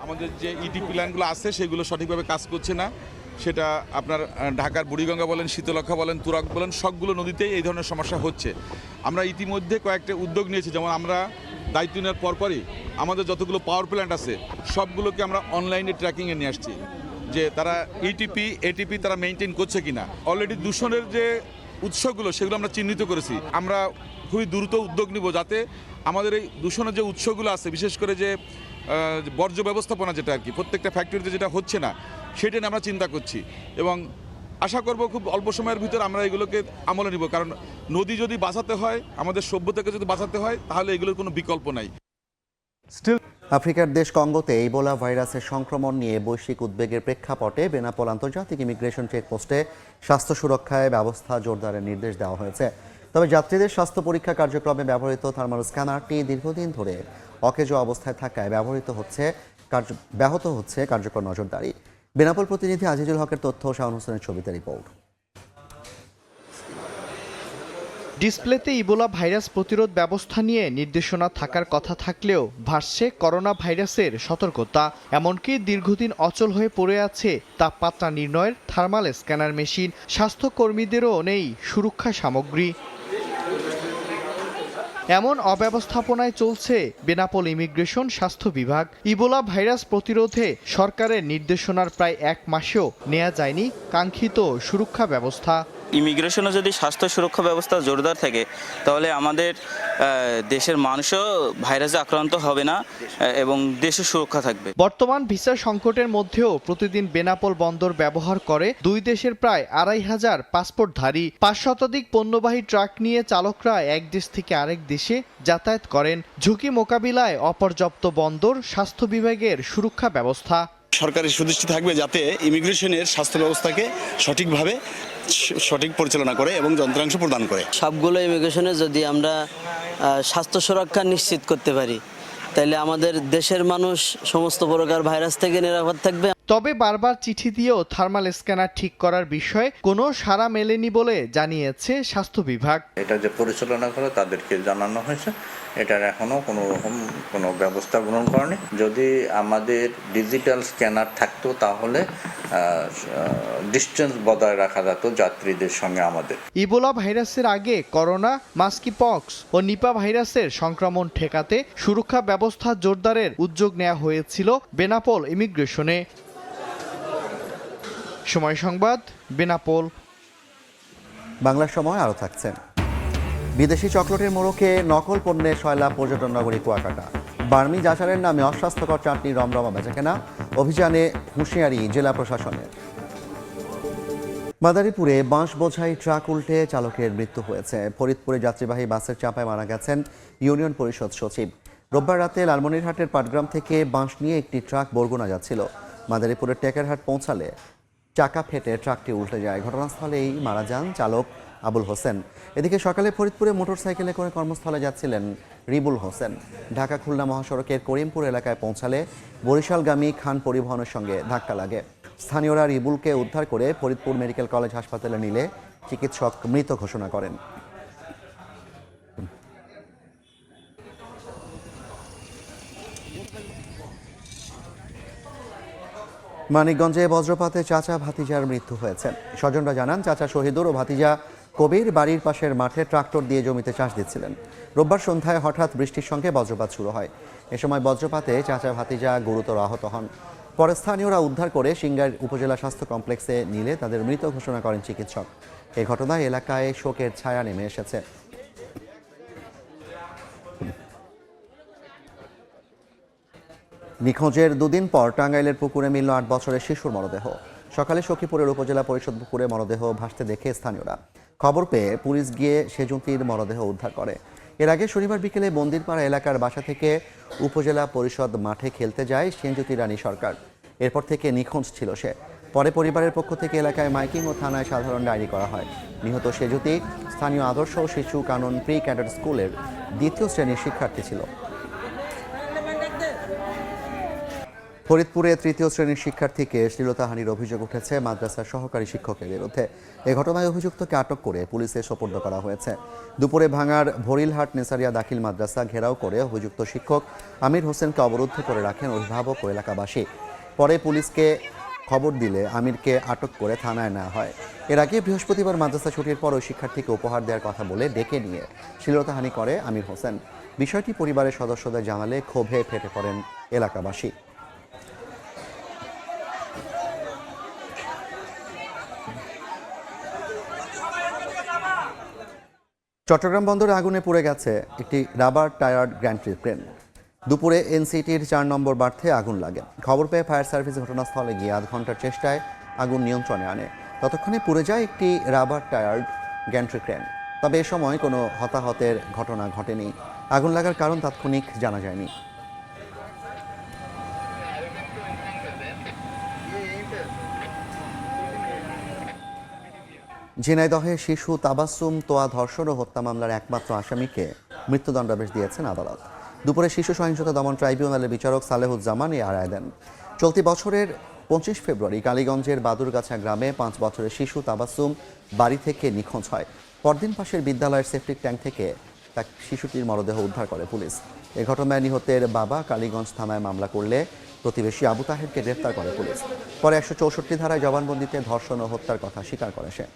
আমাদের যে ইটিপি প্ল্যান্টগুলো আছে সেগুলো সঠিকভাবে কাজ করছে না। সেটা আপনার ঢাকার বুড়িগঙ্গা বলেন, শীতলক্ষা বলেন, তুরাগ বলেন, সবগুলো নদীতেই এই ধরনের সমস্যা হচ্ছে। আমরা ইতিমধ্যে কয়েকটা উদ্যোগ নিয়েছি, যেমন আমরা দায়িত্ব নেওয়ার পরপরই আমাদের যতগুলো পাওয়ার প্ল্যান্ট আছে সবগুলোকে আমরা অনলাইনে ট্র্যাকিংয়ে নিয়ে আসছি, যে তারা ইটিপি এটিপি তারা মেনটেন করছে কিনা। অলরেডি দূষণের যে উৎসগুলো সেগুলো আমরা চিহ্নিত করেছি। আমরা খুবই দ্রুত উদ্যোগ নিব যাতে আমাদের এই দূষণের যে উৎসগুলো আছে, বিশেষ করে যে বর্জ্য ব্যবস্থাপনা যেটা আর কি প্রত্যেকটা ফ্যাক্টরিতে যেটা হচ্ছে না, সেটা নিয়ে আমরা চিন্তা করছি এবং আশা করব খুব অল্প সময়ের ভিতর আমরা এগুলোকে আমলে নিব। কারণ নদী যদি বাঁচাতে হয়, আমাদের সভ্যতাকে যদি বাঁচাতে হয়, তাহলে এগুলোর কোনো বিকল্প নাই। আফ্রিকার দেশ কঙ্গোতে ইবোলা ভাইরাসের সংক্রমণ নিয়ে বৈশ্বিক উদ্বেগের প্রেক্ষাপটে বেনাপোল আন্তর্জাতিক ইমিগ্রেশন চেকপোস্টে স্বাস্থ্য সুরক্ষায় ব্যবস্থা জোরদারের নির্দেশ দেওয়া হয়েছে। তবে যাত্রীদের স্বাস্থ্য পরীক্ষা কার্যক্রমে ব্যবহৃত থার্মাল স্ক্যানারটি দীর্ঘদিন ধরে অকেজো অবস্থায় থাকায় ব্যাহত হচ্ছে কার্যকর নজরদারি। বেনাপোল প্রতিনিধি আজিজুল হকের তথ্য, শাওন হোসেনের ছবিতে রিপোর্ট। ডিসপ্লেতে ইবোলা ভাইরাস প্রতিরোধ ব্যবস্থা নিয়ে নির্দেশনা থাকার কথা থাকলেও ভাসছে করোনা ভাইরাসের সতর্কতা। এমনকি দীর্ঘদিন অচল হয়ে পড়ে আছে তাপমাত্রা নির্ণয়ের থার্মাল স্ক্যানার মেশিন। স্বাস্থ্যকর্মীদেরও নেই সুরক্ষা সামগ্রী। এমন অব্যবস্থাপনায় চলছে বেনাপোল ইমিগ্রেশন স্বাস্থ্য বিভাগ। ইবোলা ভাইরাস প্রতিরোধে সরকারের নির্দেশনার প্রায় 1 মাসেও নেওয়া যায়নি কাঙ্ক্ষিত সুরক্ষা ব্যবস্থা। ইমিগ্রেশনে যদি স্বাস্থ্য সুরক্ষা ব্যবস্থা জোরদার থাকে তাহলে আমাদের দেশের মানুষও ভাইরাসে আক্রান্ত হবে না এবং দেশের সুরক্ষা থাকবে। বর্তমান ভিসা সংকটের মধ্যেও প্রতিদিন বেনাপোল বন্দর ব্যবহার করে 2 দেশের প্রায় 2500 পাসপোর্টধারী। 5 শতাধিক পণ্যবাহী ট্রাক নিয়ে চালকরা এক দেশ থেকে আরেক দেশে যাতায়াত করেন। ঝুঁকি মোকাবিলায় অপর্যাপ্ত বন্দর, স্বাস্থ্য বিভাগের সুরক্ষা ব্যবস্থা। সরকারের সুদৃষ্টি থাকবে যাতে ইমিগ্রেশনের স্বাস্থ্য ব্যবস্থাকে সঠিকভাবে সঠিক পরিচালনা করে এবং যন্ত্রাংশ প্রদান করে। সবগুলো ইমিগ্রেশনে যদি আমরা স্বাস্থ্য সুরক্ষা নিশ্চিত করতে পারি তাহলে আমাদের দেশের মানুষ সমস্ত প্রকার ভাইরাস থেকে নিরাপদ থাকবে। তবে বারবার চিঠি দিয়েও থার্মাল স্ক্যানার ঠিক করার বিষয়ে কোনো সাড়া মেলেনি বলে জানিয়েছে স্বাস্থ্য বিভাগ। এটা যে পরিচালনা করে তাদেরকে জানানো হয়েছে, এটার এখনো কোনো ব্যবস্থা গ্রহণ করেনি। যদি আমাদের ডিজিটাল স্ক্যানার থাকতো তাহলে ডিস্টেন্স বজায় রাখা যেত যাত্রীদের সঙ্গে আমাদের। ইবোলা ভাইরাসের আগে করোনা, মাস্কিপক্স ও নিপা ভাইরাসের সংক্রমণ ঠেকাতে সুরক্ষা ব্যবস্থা জোরদারের উদ্যোগ নেওয়া হয়েছিল বেনাপোল ইমিগ্রেশনে। সময় সংবাদ, বেনাপোল। বাংলার সময় আরও থাকছেন। বিদেশি চকলেটের মোড়কে নকল পণ্যে সয়লাভ পর্যটন নগরী কুয়াকাটা। বার্মিজ আচারের নামে অস্বাস্থ্যকর চাটনি রমরমা বেচাকেনা, অভিযানে হুঁশিয়ারি জেলা প্রশাসনের। মাদারীপুরে বাঁশ বোঝাই ট্রাক উল্টে চালকের মৃত্যু হয়েছে। ফরিদপুরে যাত্রীবাহী বাসের চাপায় মারা গেছেন ইউনিয়ন পরিষদ সচিব। রোববার রাতে লালমনিরহাটের পাটগ্রাম থেকে বাঁশ নিয়ে একটি ট্রাক বরগুনা যাচ্ছিল। মাদারীপুরের টেকেরহাট পৌঁছালে চাকা ফেটে ট্রাকটি উল্টে যায়। ঘটনাস্থলেই মারা যান চালক আবুল হোসেন। এদিকে সকালে ফরিদপুরে মোটরসাইকেলে করে কর্মস্থলে যাচ্ছিলেন রিবুল হোসেন। ঢাকা খুলনা মহাসড়কের করিমপুর এলাকায় পৌঁছালে বরিশালগামী খান পরিবহনের সঙ্গে ধাক্কা লাগে। স্থানীয়রা রিবুলকে উদ্ধার করে ফরিদপুর মেডিকেল কলেজ হাসপাতালে নিলে চিকিৎসক মৃত ঘোষণা করেন। মানিকগঞ্জে বজ্রপাতে চাচা ভাতিজার মৃত্যু হয়েছে। স্বজনরা জানান, চাচা শহীদুর ও ভাতিজা কবির বাড়ির পাশের মাঠে ট্রাক্টর দিয়ে জমিতে চাষ দিচ্ছিলেন। রোববার সন্ধ্যায় হঠাৎ বৃষ্টির সঙ্গে বজ্রপাত শুরু হয়। এ সময় বজ্রপাতে চাচা ভাতিজা গুরুতর আহত হন। পরে স্থানীয়রা উদ্ধার করে সিংগাইর উপজেলা স্বাস্থ্য কমপ্লেক্সে নিলে তাদের মৃত ঘোষণা করেন চিকিৎসক। এই ঘটনায় এলাকায় শোকের ছায়া নেমে এসেছে। নিখোঁজের 2 দিন পর টাঙ্গাইলের পুকুরে মিলল 8 বছরের শিশুর মরদেহ। সকালে সখীপুরের উপজেলা পরিষদ পুকুরে মরদেহ ভাসতে দেখে স্থানীয়রা। খবর পেয়ে পুলিশ গিয়ে সেজুতির মরদেহ উদ্ধার করে। এর আগে শনিবার বিকেলে বন্দিরপাড়া এলাকার বাসা থেকে উপজেলা পরিষদ মাঠে খেলতে যায় সেনজ্যোতি রানী সরকার। এরপর থেকে নিখোঁজ ছিল সে। পরে পরিবারের পক্ষ থেকে এলাকায় মাইকিং ও থানায় সাধারণ ডায়েরি করা হয়। নিহত সেজুতি স্থানীয় আদর্শ শিশু কানন প্রি ক্যাডেট স্কুলের 2য় শ্রেণীর শিক্ষার্থী ছিল। ফরিদপুরে 3য় শ্রেণীর শিক্ষার্থীকে শ্লীলতাহানির অভিযোগ উঠেছে মাদ্রাসার সহকারী শিক্ষকের বিরুদ্ধে। এ ঘটনায় অভিযুক্তকে আটক করে পুলিশে সোপর্দ করা হয়েছে। দুপুরে ভাঙার ভরিলহাট নেসারিয়া দাখিল মাদ্রাসা ঘেরাও করে অভিযুক্ত শিক্ষক আমির হোসেনকে অবরুদ্ধ করে রাখেন অভিভাবক ও এলাকাবাসী। পরে পুলিশকে খবর দিলে আমিরকে আটক করে থানায় নেওয়া হয়। এর আগে বৃহস্পতিবার মাদ্রাসা ছুটির পর ওই শিক্ষার্থীকে উপহার দেওয়ার কথা বলে ডেকে নিয়ে শ্লীলতাহানি করে আমির হোসেন। বিষয়টি পরিবারের সদস্যদের জানালে ক্ষোভে ফেটে পড়েন এলাকাবাসী। চট্টগ্রাম বন্দরে আগুনে পুড়ে গেছে একটি রাবার টায়ার্ড গ্র্যান্ট্রি ক্রেন। দুপুরে এনসিটির 4 নম্বর বার্থে আগুন লাগে। খবর পেয়ে ফায়ার সার্ভিস ঘটনাস্থলে গিয়ে আধ ঘন্টার চেষ্টায় আগুন নিয়ন্ত্রণে আনে। ততক্ষণে পুড়ে যায় একটি রাবার টায়ার্ড গ্র্যান্ট্রি ক্রেন। তবে এ সময় কোনো হতাহতের ঘটনা ঘটেনি। আগুন লাগার কারণ তাৎক্ষণিক জানা যায়নি। ঝিনাইদহে শিশু তাবাসসুম তোয়া ধর্ষণ ও হত্যা মামলার একমাত্র আসামিকে মৃত্যুদণ্ডাদেশ দিয়েছেন আদালত। দুপুরে শিশু সহিংসতা দমন ট্রাইব্যুনালের বিচারক সালেহুজ্জামান এই রায় দেন। চলতি বছরের 25 ফেব্রুয়ারি কালীগঞ্জের বাদুরগাছা গ্রামে 5 বছরের শিশু তাবাসসুম বাড়ি থেকে নিখোঁজ হয়। পরদিন পাশের বিদ্যালয়ের সেপটিক ট্যাঙ্ক থেকে শিশুটির মরদেহ উদ্ধার করে পুলিশ। এ ঘটনায় নিহতের বাবা কালীগঞ্জ থানায় মামলা করলে প্রতিবেশী আবু তাহেরকে গ্রেফতার করে পুলিশ। পরে 164 ধারায় জবানবন্দিতে ধর্ষণ ও হত্যার কথা স্বীকার করে সে।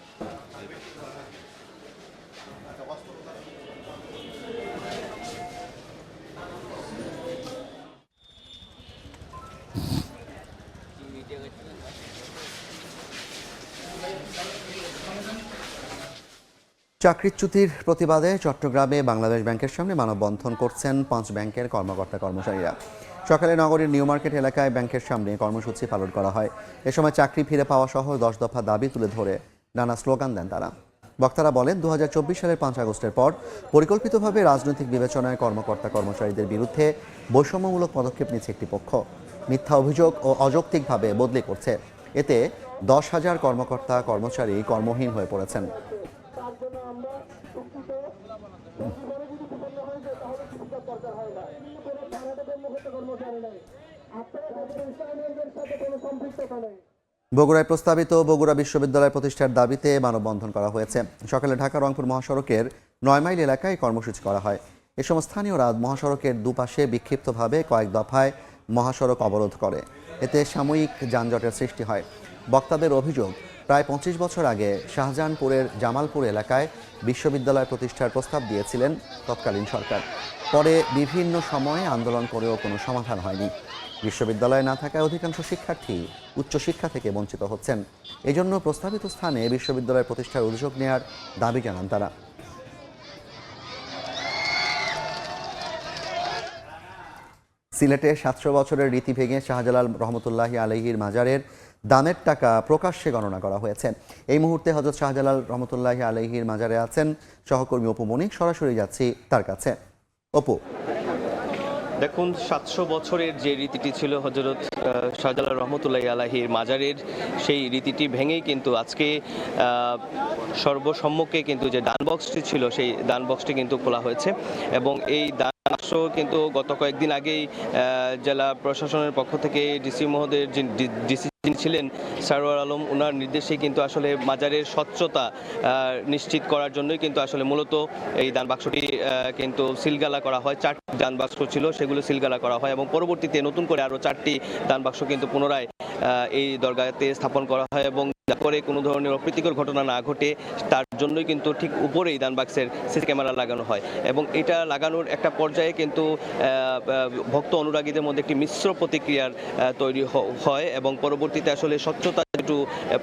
চাকরিচ্যুতির প্রতিবাদে চট্টগ্রামে বাংলাদেশ ব্যাংকের সামনে মানববন্ধন করছেন 5 ব্যাংকের কর্মকর্তা কর্মচারীরা। সকালে নগরীর নিউ মার্কেট এলাকায় ব্যাংকের সামনে কর্মসূচি পালন করা হয়। এ সময় চাকরি ফিরে পাওয়া সহ 10 দফা দাবি তুলে ধরে নানা স্লোগান দেন তারা। বক্তারা বলেন 2024 সালের 5 আগস্টের পর পরিকল্পিতভাবে রাজনৈতিক বিবেচনায় কর্মকর্তা কর্মচারীদের বিরুদ্ধে বৈষম্যমূলক পদক্ষেপ নিচ্ছে একটি পক্ষ। মিথ্যা অভিযোগ ও অযৌক্তিকভাবে বদলি করছে। এতে 10,000 কর্মকর্তা কর্মচারী কর্মহীন হয়ে পড়েছেন। বগুড়ায় প্রস্তাবিত বগুড়া বিশ্ববিদ্যালয় প্রতিষ্ঠার দাবিতে মানববন্ধন করা হয়েছে। সকালে ঢাকা রংপুর মহাসড়কের 9 মাইল এলাকায় কর্মসূচি করা হয়। এ সময় স্থানীয়রা মহাসড়কের দুপাশে বিক্ষিপ্তভাবে কয়েক দফায় মহাসড়ক অবরোধ করে। এতে সাময়িক যানজটের সৃষ্টি হয়। বক্তাদের অভিযোগ, প্রায় 25 বছর আগে শাহজাহানপুরের জামালপুর এলাকায় বিশ্ববিদ্যালয় প্রতিষ্ঠার প্রস্তাব দিয়েছিলেন তৎকালীন সরকার। পরে বিভিন্ন সময়ে আন্দোলন করেও কোনো সমাধান হয়নি। বিশ্ববিদ্যালয় না থাকায় অধিকাংশ শিক্ষার্থী উচ্চশিক্ষা থেকে বঞ্চিত হচ্ছেন। এজন্য প্রস্তাবিত স্থানে বিশ্ববিদ্যালয় প্রতিষ্ঠার উদ্যোগ নেওয়ার দাবি জানান তারা। সিলেটে 700 বছরের রীতি ভেঙে শাহজালাল রহমতুল্লাহি আলাইহির মাজারের দানের টাকা প্রকাশ্যে গণনা করা হয়েছে। এই মুহূর্তে হযরত শাহজালাল রহমতুল্লাহি আলাইহির মাজারে আছেন সহকর্মী অপু মনিক। সরাসরি যাচ্ছি তার কাছে। অপু, দেখুন, 700 বছরের যে রীতিটি ছিল হযরত শাহজালাল রহমতুল্লাহি আলাইহির মাজারের, সেই রীতিটি ভেঙেই কিন্তু আজকে সর্বসম্মুখে কিন্তু যে দান বক্সটি ছিল সেই দান বক্সটি কিন্তু খোলা হয়েছে। এবং এই দান বাক্স কিন্তু গত কয়েকদিন আগেই জেলা প্রশাসনের পক্ষ থেকে ডিসি মহোদয়ের ডিসি ছিলেন সারোয়ার আলম, ওনার নির্দেশে কিন্তু আসলে মাজারের স্বচ্ছতা নিশ্চিত করার জন্যই কিন্তু আসলে মূলত এই দান বাক্সটি কিন্তু সিলগালা করা হয়। 4টি দান বাক্স ছিল, সেগুলো সিলগালা করা হয় এবং পরবর্তীতে নতুন করে আরও 4টি দান বাক্স কিন্তু পুনরায় এই দরগাতে স্থাপন করা হয় এবং করে কোনো ধরনের অপ্রীতিকর ঘটনা না ঘটে তার জন্যই কিন্তু ঠিক উপরেই দান বাক্সের সিসি ক্যামেরা লাগানো হয়। এবং এটা লাগানোর একটা পর্যায়ে কিন্তু ভক্ত অনুরাগীদের মধ্যে একটি মিশ্র প্রতিক্রিয়ার তৈরি হয় এবং পরবর্তীতে আসলে স্বচ্ছতা একটু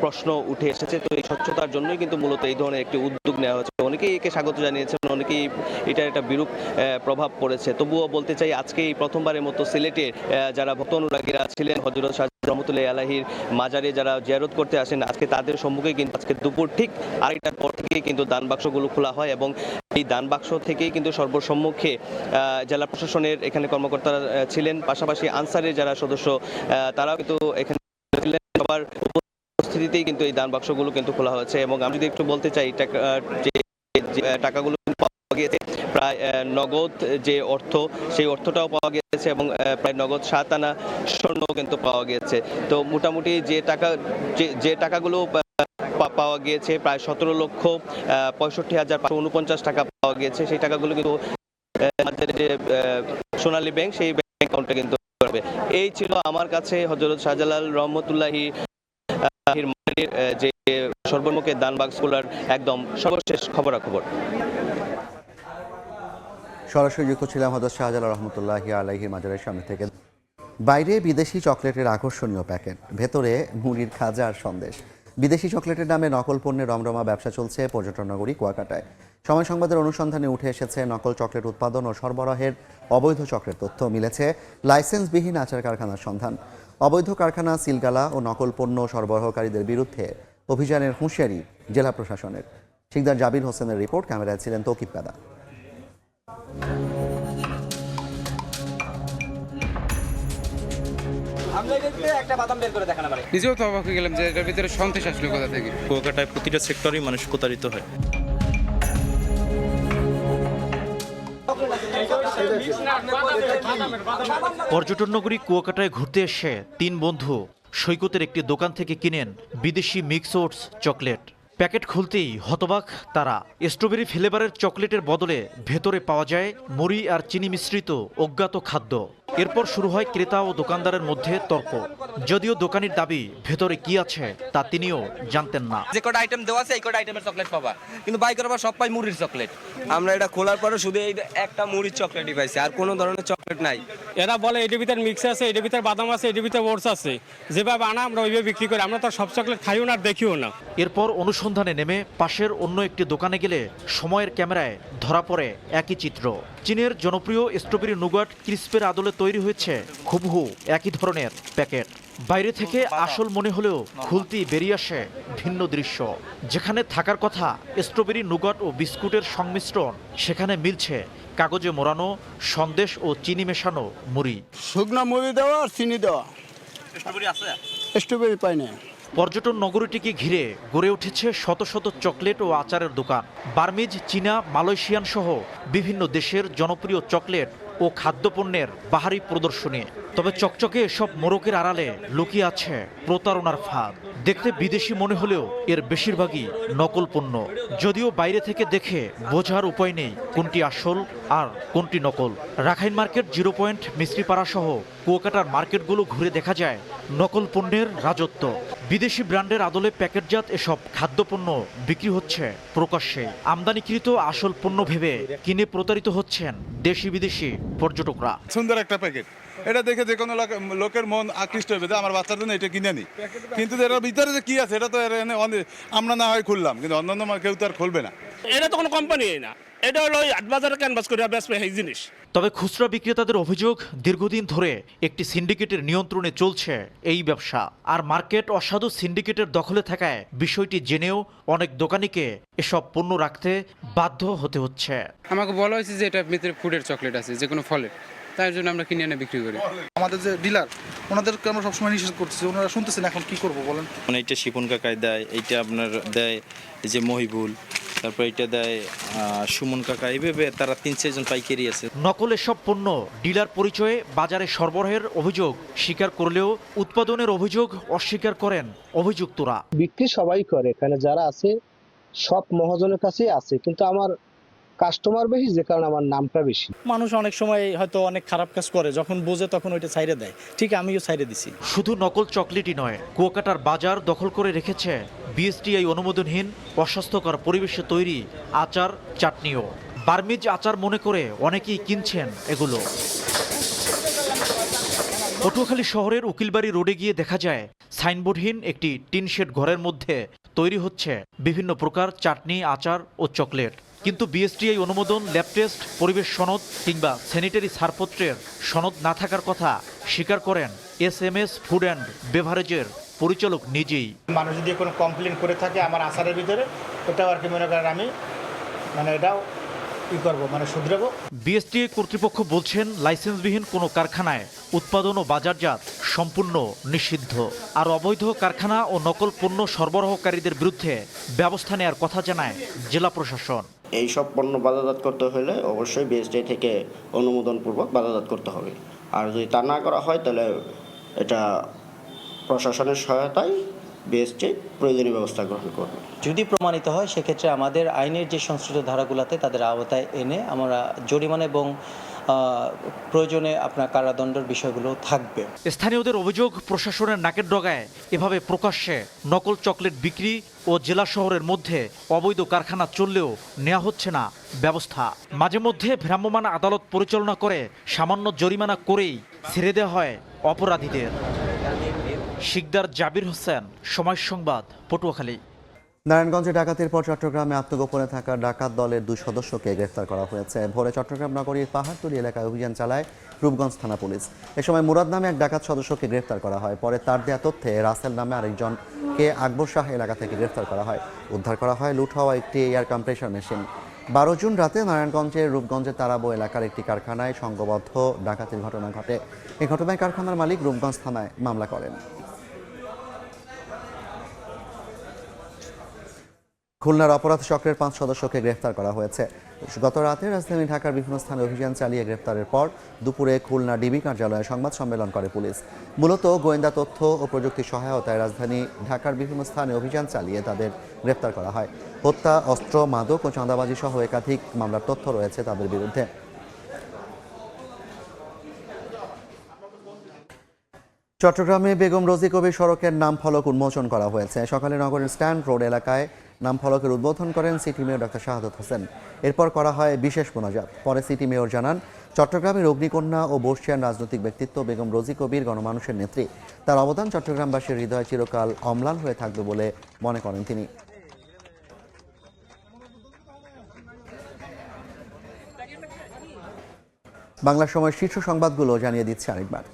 প্রশ্ন উঠে এসেছে। তো এই স্বচ্ছতার জন্যই কিন্তু মূলত এই ধরনের একটি উদ্যোগ নেওয়া হচ্ছে। অনেকেই একে স্বাগত জানিয়েছেন, অনেকেই এটার একটা বিরূপ প্রভাব পড়েছে। তবুও বলতে চাই, আজকে এই প্রথমবারের মতো সিলেটের যারা ভক্ত অনুরাগীরা ছিলেন হযরত শাহজালাল রহমতুল্লাহি আলাইহির মাজারে যারা জিয়ারত করতে আসেন, আজকে তাদের সম্মুখে কিন্তু আজকে দুপুর ঠিক 2টার পর থেকে কিন্তু দান বাক্সগুলো খোলা হয় এবং এই দান বাক্স থেকেই কিন্তু সর্বসম্মুখে জেলা প্রশাসনের এখানে কর্মকর্তারা ছিলেন, পাশাপাশি আনসারের যারা সদস্য তারাও কিন্তু এখানে ছিলেন। সবার উপস্থিতিতেই কিন্তু এই দান বাক্সগুলো কিন্তু খোলা হয়েছে। এবং আমি যদি একটু বলতে চাই, যে টাকাগুলো পাওয়া গিয়েছে, প্রায় নগদ যে অর্থ, সেই অর্থটাও পাওয়া গিয়েছে এবং প্রায় নগদ 7 আনা স্বর্ণ কিন্তু পাওয়া গিয়েছে। তো মোটামুটি যে টাকাগুলো পাওয়া গিয়েছে, প্রায় 17,65,549 টাকা পাওয়া গিয়েছে। সেই টাকাগুলো কিন্তু যে সোনালী ব্যাংক, সেই ব্যাংক অ্যাকাউন্টে কিন্তু করবে। এই ছিল আমার কাছে হযরত শাহজালাল রহমতুল্লাহি যে সর্বমুখে দানবাক্সগুলোর একদম সর্বশেষ খবরাখবর। সরাসরি যুক্ত ছিলাম হযরত শাহজালাল রহমতুল্লাহি আলাইহির মাজারের সামনে থেকে। বাইরে বিদেশি চকলেটের আকর্ষণীয় প্যাকেট, ভেতরে মুড়ির খাজা আর সন্দেশ। বিদেশি চকলেটের নামে নকল পণ্যের রমরমা ব্যবসা চলছে পর্যটন নগরী কুয়াকাটায়। সময় সংবাদের অনুসন্ধানে উঠে এসেছে নকল চকলেট উৎপাদন ও সরবরাহের অবৈধ চক্রের তথ্য। মিলেছে লাইসেন্সবিহীন আচার কারখানার সন্ধান। অবৈধ কারখানা, সিলগালা ও নকল পণ্য সরবরাহকারীদের বিরুদ্ধে অভিযানের হুঁশিয়ারি জেলা প্রশাসনের। শিকদার জাবির হোসেনের রিপোর্ট, ক্যামেরায় ছিলেন তৌকিব পেদা। নিজেও তো অবাক হয়ে গেলাম যে এটার ভিতরে সন্দেশ আসলো কোথা থেকে। কুয়াকাটায় প্রতিটা সেক্টরেই মানুষ প্রতারিত হয়। পর্যটন নগরী কুয়াকাটায় ঘুরতে এসে 3 বন্ধু সৈকতের একটি দোকান থেকে কিনেন বিদেশি মিক্স ওটস চকলেট। প্যাকেট খুলতেই হতবাক তারা। স্ট্রবেরি ফ্লেভারের চকলেটের বদলে ভেতরে পাওয়া যায় মুড়ি আর চিনি মিশ্রিত অজ্ঞাত খাদ্য। এরপর শুরু হয় ক্রেতা ও দোকানদারের মধ্যে তর্ক। যদিও দোকানির দাবি ভেতরে কি আছে তা তিনিও জানতেন না। যে কটা আইটেম দেওয়া আছে এই কটা আইটেমের চকলেট পাবা, কিন্তু বাই করার পর সব পাই মুড়ির চকলেট। আমরা এটা খোলার পরে শুধু এই একটা মুড়ির চকলেটই পাইছি, আর কোনো ধরনের চকলেট নাই। এরা বলে এটার ভিতরে মিক্স আছে, এটার ভিতরে বাদাম আছে, এটার ভিতরে ওটস আছে। যেভাবে আনা আমরা ওইভাবে বিক্রি করি, আমরা তো সব চকলেট খাইও না আর দেখিও না। এরপর অনুসন্ধানে নেমে পাশের অন্য একটি দোকানে গেলে সময়ের ক্যামেরায় ধরা পড়ে একই চিত্র। চীনের জনপ্রিয় স্ট্রবেরি নুগাট ক্রিস্পের আদলে তৈরি হয়েছে হুবহু একই ধরনের প্যাকেট। বাইরে থেকে আসল মনে হলেও খুলতেই বেরিয়ে আসে ভিন্ন দৃশ্য। যেখানে থাকার কথা স্ট্রবেরি নুগাট ও বিস্কুটের সংমিশ্রণ, সেখানে মিলছে কাগজে মোড়ানো সন্দেশ ও চিনি মেশানো মুড়ি। শুকনা মুড়ি দেওয়া আর চিনি দেওয়া। স্ট্রবেরি আছে? স্ট্রবেরি পাই না। পর্যটন নগরীটিকে ঘিরে গড়ে উঠেছে শত শত চকলেট ও আচারের দোকান। বার্মিজ, চীনা, মালয়েশিয়ান সহ বিভিন্ন দেশের জনপ্রিয় চকলেট ও খাদ্যপণ্যের বাহারি প্রদর্শনী। তবে চকচকে এসব মোড়কের আড়ালে লুকিয়ে আছে প্রতারণার ফাঁদ। দেখতে বিদেশি মনে হলেও এর বেশিরভাগই নকল পণ্য। যদিও বাইরে থেকে দেখে বোঝার উপায় নেই কোনটি আসল আর কোনটি নকল। রাখাইন মার্কেট, 0 পয়েন্ট, মিস্ত্রিপাড়া সহ কুয়াকাটার মার্কেটগুলো ঘুরে দেখা যায় নকল পণ্যের রাজত্ব। বিদেশি ব্র্যান্ডের আদলে প্যাকেটজাত এসব খাদ্যপণ্য বিক্রি হচ্ছে প্রকাশ্যে। আমদানিকৃত আসল পণ্য ভেবে কিনে প্রতারিত হচ্ছেন দেশি বিদেশি পর্যটকরা। সুন্দর একটা প্যাকেট, এটা দেখে যে কোনো লোকের মন আকৃষ্ট হবে যে আমার বাচ্চার জন্য এটা কিনে নি। কিন্তু এটার ভিতরে যে কি আছে এটা তো আমরা না হয় খুললাম, কিন্তু অন্যান্য কেউ তো আর খুলবে না। এটা তো কোনো কোম্পানি না, এটা হলো বাজারে ক্যানভাস করে বেচবে এই জিনিস। তবে খুচরা বিক্রেতাদের অভিযোগ, দীর্ঘদিন ধরে একটি সিন্ডিকেটের নিয়ন্ত্রণে চলছে এই ব্যবসা। আর মার্কেট অসাধু সিন্ডিকেটের দখলে থাকায় বিষয়টি জেনেও অনেক দোকানিকে এসব পণ্য রাখতে বাধ্য হতে হচ্ছে। আমাকে বলা হয়েছে যে এটা ভিতরে ফুডের চকলেট আছে, যে কোনো ফলের, তার জন্য আমরা কিনে এনে বিক্রি করি। আমাদের যে ডিলার, ওনাদেরকে আমরা সবসময় নিষেধ করতেছি, ওনারা শুনতেছেন, এখন কি করবো বলেন। এইটা শিপন কাকায় দেয়, এইটা আপনার দেয় যে মহিবুল, তারপর এটা দেয় সুমন কাকা, এইভাবে তারা 3-4 জন পাইকারি আছে। নকল এসব পণ্য ডিলার পরিচয়ে বাজারে সরবরাহের অভিযোগ স্বীকার করলেও উৎপাদনের অভিযোগ অস্বীকার করেন অভিযুক্তরা। বিক্রি সবাই করে, এখানে যারা আছে সব মহাজনের কাছেই আছে, কিন্তু আমার কাস্টমার বেশি, যে কারণে আমার নামটা বেশি। মানুষ অনেক সময় হয়তো অনেক খারাপ কাজ করে, যখন বোঝে তখন ওইটা ছাইড়ে দেয়। ঠিক আমিও ছাইড়ে দিছি। শুধু নকল চকলেটই নয়, কুয়াকাটার বাজার দখল করে রেখেছে বিএসটিআই অনুমোদনহীন অস্বাস্থ্যকর পরিবেশে তৈরি আচার, চাটনিও। বার্মিজ আচার মনে করে অনেকেই কিনছেন এগুলো। পটুয়াখালী শহরের উকিলবাড়ি রোডে গিয়ে দেখা যায় সাইনবোর্ডহীন একটি টিন শেড ঘরের মধ্যে তৈরি হচ্ছে বিভিন্ন প্রকার চাটনি, আচার ও চকলেট। কিন্তু বিএসটিআই অনুমোদন, ল্যাব টেস্ট, পরিবেশ সনদ কিংবা স্যানিটারি ছাড়পত্রের সনদ না থাকার কথা স্বীকার করেন SMS ফুড অ্যান্ড বেভারেজের পরিচালক নিজেই। মানুষ যদি কোনো কমপ্লেন করে থাকে আমার আচারের ভিতরে, ওটাও আর কি মনে করেন আমি এটাও শুধরাবো। বিএসটিআই কর্তৃপক্ষ বলছেন লাইসেন্সবিহীন কোনো কারখানায় উৎপাদন ও বাজারজাত সম্পূর্ণ নিষিদ্ধ। আর অবৈধ কারখানা ও নকল পণ্য সরবরাহকারীদের বিরুদ্ধে ব্যবস্থা নেওয়ার কথা জানায় জেলা প্রশাসন। এই সব পণ্য বাজারজাত করতে হলে অবশ্যই বিএসটিআই থেকে অনুমোদনপূর্বক বাজারজাত করতে হবে। আর যদি তা না করা হয় তাহলে এটা প্রশাসনের সহায়তায় বিএসটিআই প্রয়োজনীয় ব্যবস্থা গ্রহণ করবে। যদি প্রমাণিত হয় সেক্ষেত্রে আমাদের আইনের যে সংশ্লিষ্ট ধারাগুলোতে তাদের আওতায় এনে আমরা জরিমানা এবং প্রয়োজনে আপনার কারাদণ্ডের বিষয়গুলো থাকবে। স্থানীয়দের অভিযোগ, প্রশাসনের নাকের ডগায় এভাবে প্রকাশ্যে নকল চকলেট বিক্রি ও জেলা শহরের মধ্যে অবৈধ কারখানা চললেও নেওয়া হচ্ছে না ব্যবস্থা। মাঝে মধ্যে ভ্রাম্যমাণ আদালত পরিচালনা করে সামান্য জরিমানা করেই ছেড়ে দেওয়া হয় অপরাধীদের। শিকদার জাবির হোসেন, সময় সংবাদ, পটুয়াখালী। নারায়ণগঞ্জে ডাকাতির পর চট্টগ্রামে আত্মগোপনে থাকা ডাকাত দলের 2 সদস্যকে গ্রেফতার করা হয়েছে। ভোরে চট্টগ্রাম নগরীর পাহাড়তলী এলাকায় অভিযান চালায় রূপগঞ্জ থানা পুলিশ। এ সময় মুরাদ নামে এক ডাকাত সদস্যকে গ্রেফতার করা হয়। পরে তার দেয়া তথ্যে রাসেল নামে আরেকজনকে আকবর শাহ এলাকা থেকে গ্রেফতার করা হয়। উদ্ধার করা হয় লুট হওয়া একটি এয়ার কম্প্রেসর মেশিন। 12 জুন রাতে নারায়ণগঞ্জের রূপগঞ্জের তারাবো এলাকার একটি কারখানায় সংঘবদ্ধ ডাকাতির ঘটনা ঘটে। এই ঘটনায় কারখানার মালিক রূপগঞ্জ থানায় মামলা করেন। খুলনার অপরাধ চক্রের 5 সদস্যকে গ্রেফতার করা হয়েছে। গত রাতে রাজধানী ঢাকার বিভিন্ন স্থানে অভিযান চালিয়ে গ্রেফতারের পর দুপুরে খুলনা ডিবি কার্যালয়ে সংবাদ সম্মেলন করে পুলিশ। মূলত গোয়েন্দা তথ্য ও প্রযুক্তি সহায়তায় রাজধানী ঢাকার বিভিন্ন স্থানে অভিযান চালিয়ে তাদের গ্রেফতার করা হয়। হত্যা, অস্ত্র, মাদক ও চাঁদাবাজি সহ একাধিক মামলার তথ্য রয়েছে তাদের বিরুদ্ধে। চট্টগ্রামে বেগম রোজি কবির সড়কের নাম ফলক উন্মোচন করা হয়েছে। সকালে নগরের স্ট্যান্ড রোড এলাকায় নাম ফলকের উদ্বোধন করেন city mayor doctor Shahadat Hossain. এরপর করা হয় বিশেষ মোনাজাত। পরে সিটি মেয়র জানান, চট্টগ্রামের অগ্নিকন্যা ও বর্ষিয়ান রাজনৈতিক ব্যক্তিত্ব বেগম রোজি কবির গণমানুষের নেত্রী। তার অবদান চট্টগ্রামবাসীর হৃদয়ে চিরকাল অম্লান হয়ে থাকবে বলে মনে করেন তিনি। বাংলা সময়ের শীর্ষ সংবাদগুলো জানিয়ে দিচ্ছে আরেকবার।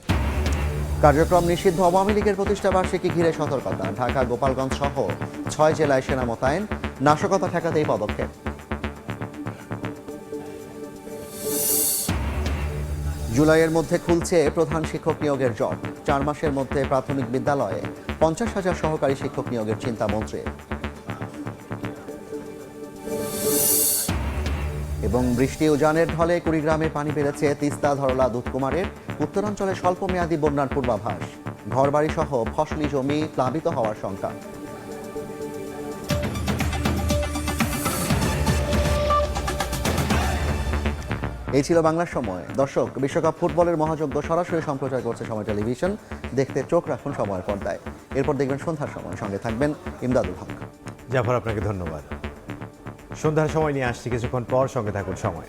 কার্যক্রম নিষিদ্ধ আওয়ামী লীগের প্রতিষ্ঠা বার্ষিকী ঘিরে সতর্কতা। ঢাকা, গোপালগঞ্জ সহ 6 জেলায় সেনা মোতায়েন। নাশকতা ঠেকাতে এই পদক্ষেপ। জুলাইয়ের মধ্যে খুলছে প্রধান শিক্ষক নিয়োগের জট। 4 মাসের মধ্যে প্রাথমিক বিদ্যালয়ে 50,000 সহকারী শিক্ষক নিয়োগের চিন্তা মন্ত্রীর। এবং বৃষ্টি উজানের ঢলে কুড়িগ্রামে পানি বেড়েছে তিস্তা, ধরলা, দুধকুমারের। উত্তরাঞ্চলে স্বল্প মেয়াদী বন্যার পূর্বাভাস। ঘরবাড়ি সহ ফসলি জমি প্লাবিত হওয়ার শঙ্কা। এই ছিল বাংলার সময়। দর্শক, বিশ্বকাপ ফুটবলের মহাযজ্ঞ সরাসরি সম্প্রচার করছে সময় টেলিভিশন। দেখতে চোখ রাখুন সময়ের পর্দায়। এরপর দেখবেন সন্ধ্যার সময়। সঙ্গে থাকবেন ইমদাদুল হক। জাফর, আপনাকে ধন্যবাদ। সন্ধ্যার সময় নিয়ে আসছি কিছুক্ষণ পর, সঙ্গে থাকুন সময়।